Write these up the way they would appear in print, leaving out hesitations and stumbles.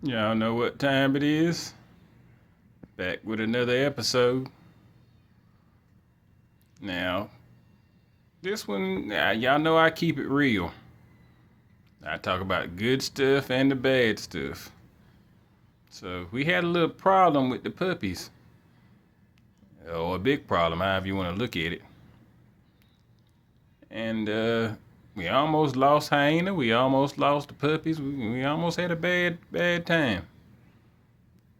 Y'all know what time it is? Back with another episode. Now, this one, y'all know I keep it real. I talk about good stuff and the bad stuff. So, we had a little problem with the puppies. Or a big problem, however you want to look at it. And, we almost lost Hyena. We almost lost the puppies. We almost had a bad time.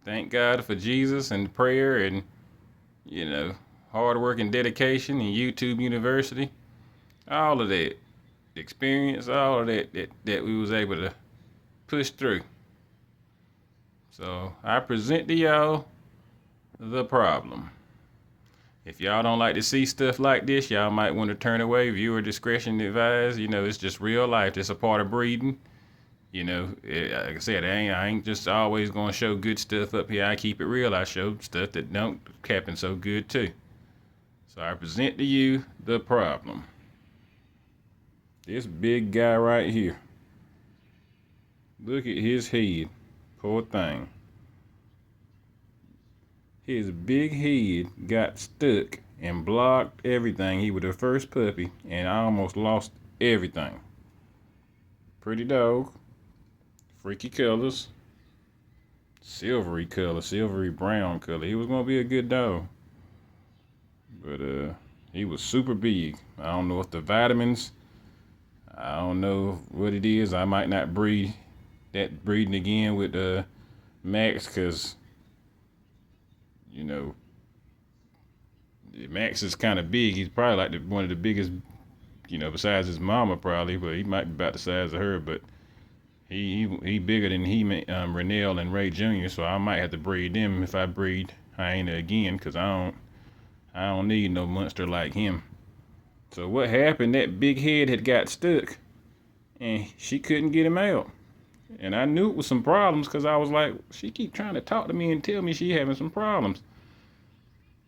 Thank God for Jesus and prayer and, hard work and dedication and YouTube University. All of that experience, all of that we was able to push through. So I present to y'all the problem. If y'all don't like to see stuff like this, y'all might want to turn away. Viewer discretion advised. It's just real life. It's a part of breeding. Like I said, I ain't just always gonna show good stuff up here. I keep it real. I show stuff that don't happen so good too. So I present to you the problem. This big guy right here. Look at his head. Poor thing. His big head got stuck and blocked everything. He was the first puppy, and I almost lost everything. Pretty dog. Freaky colors. Silvery color, silvery brown color. He was gonna be a good dog. But he was super big. I don't know if the vitamins, I don't know what it is. I might not breeding again with Max, because Max is kind of big. He's probably like one of the biggest, besides his mama probably, but he might be about the size of her. But he bigger than Renell and Ray Jr. So I might have to breed them if I breed Hyena again, because I don't need no monster like him. So what happened? That big head had got stuck, and she couldn't get him out. And I knew it was some problems, because I was like, she keep trying to talk to me and tell me she having some problems.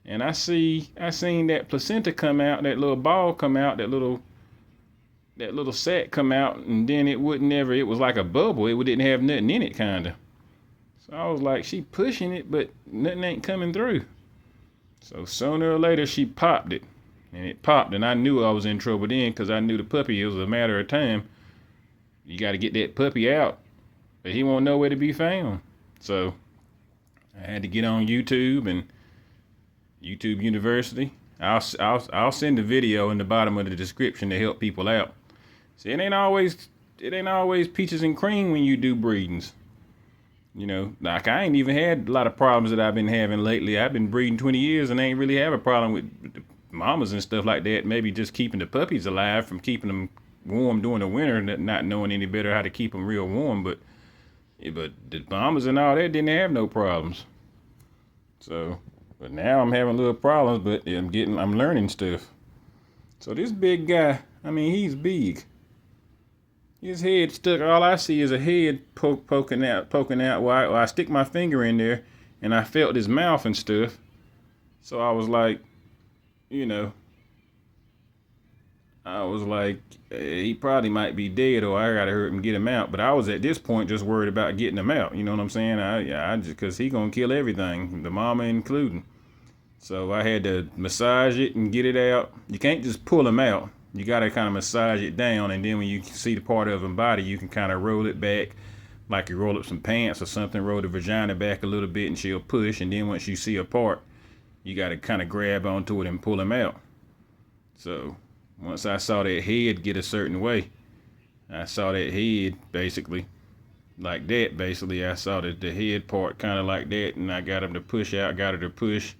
And I seen that placenta come out, that little ball come out, that little sac come out, and then it was like a bubble. It didn't have nothing in it, kinda. So I was like, she pushing it, but nothing ain't coming through. So sooner or later she popped it. And it popped, and I knew I was in trouble then, because I knew the puppy, it was a matter of time. You got to get that puppy out, but he won't know where to be found. So I had to get on YouTube and YouTube University. I'll send a video in the bottom of the description to help people out. See, it ain't always peaches and cream when you do breedings. Like I ain't even had a lot of problems that I've been having lately. I've been breeding 20 years and I ain't really have a problem with the mamas and stuff like that. Maybe just keeping the puppies alive from keeping them warm during the winter, not knowing any better how to keep them real warm. But the mamas and all that didn't have no problems. So, but now I'm having little problems, but I'm learning stuff. So this big guy, he's big. His head stuck. All I see is a head poking out. While I stick my finger in there, and I felt his mouth and stuff. So I was like, he probably might be dead, or I gotta hurt him, get him out. But I was at this point just worried about getting him out. You know what I'm saying? I just, because he gonna kill everything, the mama including. So I had to massage it and get it out. You can't just pull him out. You gotta kind of massage it down, and then when you see the part of him body, you can kind of roll it back, like you roll up some pants or something. Roll the vagina back a little bit, and she'll push. And then once you see a part, you gotta kind of grab onto it and pull him out. So once I saw that head get a certain way, I saw that head basically like that. Basically, I saw the head part kind of like that, and I got him to push out, got her to push,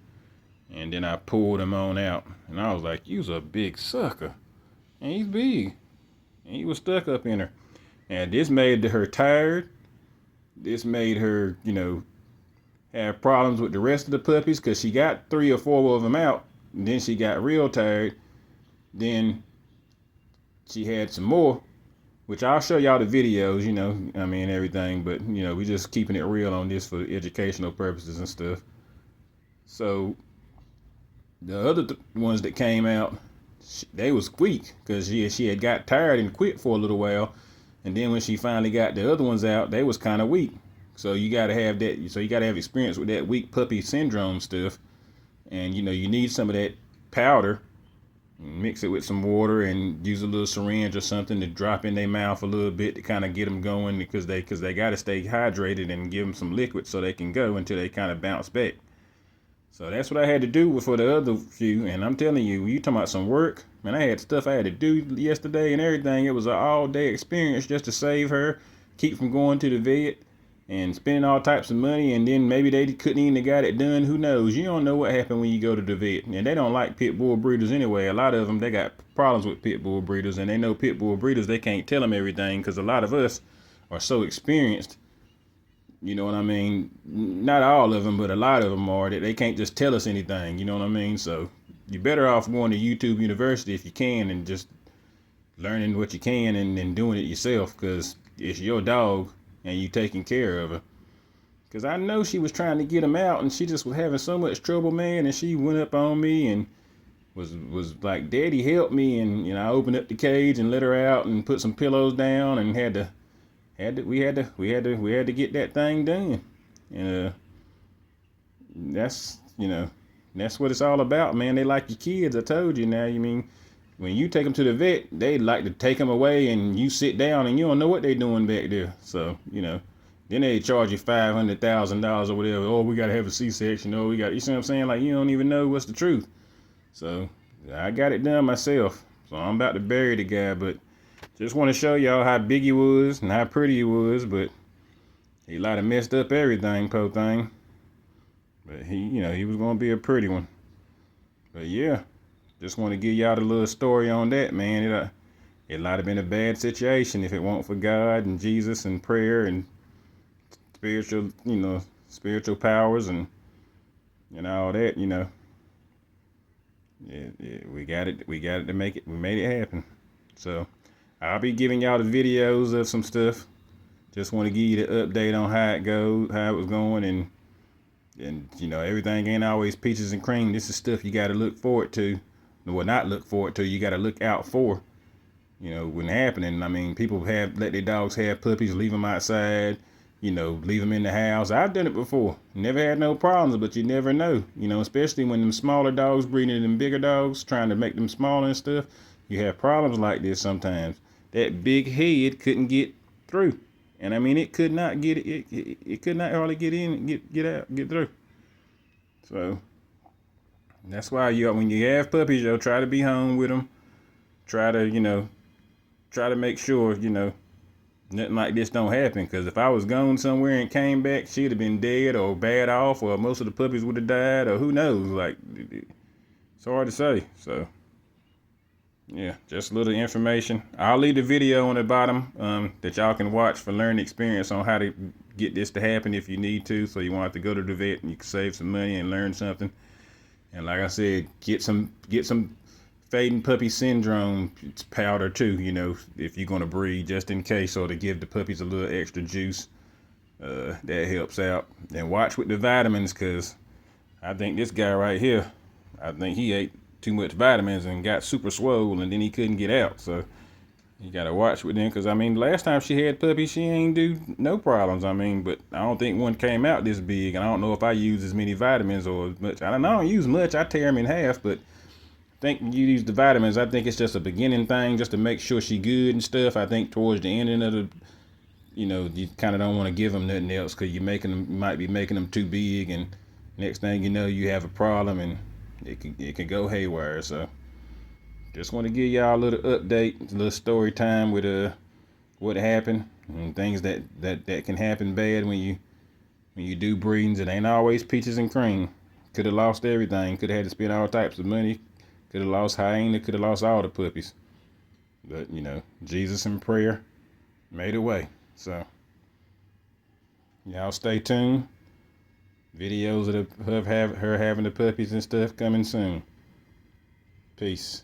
and then I pulled him on out. And I was like, "You's a big sucker." And he's big. And he was stuck up in her. And this made her tired. This made her, have problems with the rest of the puppies, because she got 3 or 4 of them out. And then she got real tired. Then she had some more, which I'll show y'all the videos, everything. But, we just keeping it real on this for educational purposes and stuff. So the other ones that came out, they was weak, because she had got tired and quit for a little while, and then when she finally got the other ones out, they was kind of weak. So you gotta have that. So you gotta have experience with that weak puppy syndrome stuff, and you know you need some of that powder. Mix it with some water and use a little syringe or something to drop in their mouth a little bit to kind of get them going because they got to stay hydrated and give them some liquid so they can go until they kind of bounce back. So that's what I had to do for the other few. And I'm telling you, you talking about some work, man, I had stuff I had to do yesterday and everything. It was an all day experience just to save her, keep from going to the vet and spending all types of money, and then maybe they couldn't even have got it done. Who knows? You don't know what happened when you go to the vet. And they don't like pit bull breeders anyway. A lot of them, they got problems with pit bull breeders, and they know pit bull breeders, they can't tell them everything because a lot of us are so experienced. You know what I mean? Not all of them, but a lot of them are that they can't just tell us anything. You know what I mean? So you're better off going to YouTube University if you can and just learning what you can and doing it yourself because it's your dog and you taking care of her. Because I know she was trying to get him out and she just was having so much trouble, man. And she went up on me and was like, Daddy, help me. And, you know, I opened up the cage and let her out and put some pillows down and we had to get that thing done. And that's, you know, that's what it's all about, man. They like your kids. I told you now. You mean, when you take them to the vet, they like to take them away and you sit down and you don't know what they're doing back there. So, you know, then they charge you $500,000 or whatever. Oh, we got to have a C-section. Oh, we got, you see what I'm saying? Like, you don't even know what's the truth. So I got it done myself. So I'm about to bury the guy, but just want to show y'all how big he was and how pretty he was, but he might have messed up everything, po thing. But he, you know, he was going to be a pretty one. But yeah. Just want to give y'all the little story on that, man. It might have been a bad situation if it weren't for God and Jesus and prayer and spiritual, you know, spiritual powers and all that, you know. Yeah, we got it to make it. We made it happen. So I'll be giving y'all the videos of some stuff. Just want to give you the update on how it was going, and you know, everything ain't always peaches and cream. This is stuff you got to look forward to. Well, not look forward to, you got to look out for, you know, when happening. I mean, people have let their dogs have puppies, leave them outside, you know, leave them in the house. I've done it before. Never had no problems, but you never know, you know, especially when them smaller dogs breeding them bigger dogs, trying to make them smaller and stuff. You have problems like this sometimes. That big head couldn't get through. And I mean, it could not get it could not hardly get in, get through. So that's why when you have puppies, yo, try to be home with them. Try to make sure, you know, nothing like this don't happen. Because if I was gone somewhere and came back, she'd have been dead or bad off, or most of the puppies would have died, or who knows. Like, it's hard to say. So, yeah, just a little information. I'll leave the video on the bottom that y'all can watch for learning experience on how to get this to happen if you need to. So you won't have to go to the vet and you can save some money and learn something. And like I said, get some fading puppy syndrome powder too, you know, if you're going to breed, just in case, or to give the puppies a little extra juice. That helps out. And watch with the vitamins, because I think this guy right here, I think he ate too much vitamins and got super swole, and then he couldn't get out. So you got to watch with them, because I mean, last time she had puppies, she ain't do no problems. I mean, but I don't think one came out this big, and I don't know if I use as many vitamins or as much. I don't use much. I tear them in half, but I think you use the vitamins. I think it's just a beginning thing, just to make sure she good and stuff. I think towards the end of the, you know, you kind of don't want to give them nothing else, because you might be making them too big, and next thing you know, you have a problem, and it can go haywire. So just want to give y'all a little update, a little story time with what happened and things that can happen bad when you do breedings. It ain't always peaches and cream. Could have lost everything. Could have had to spend all types of money. Could have lost hyena. Could have lost all the puppies. But you know, Jesus and prayer made a way. So y'all stay tuned. Videos of her having the puppies and stuff coming soon. Peace.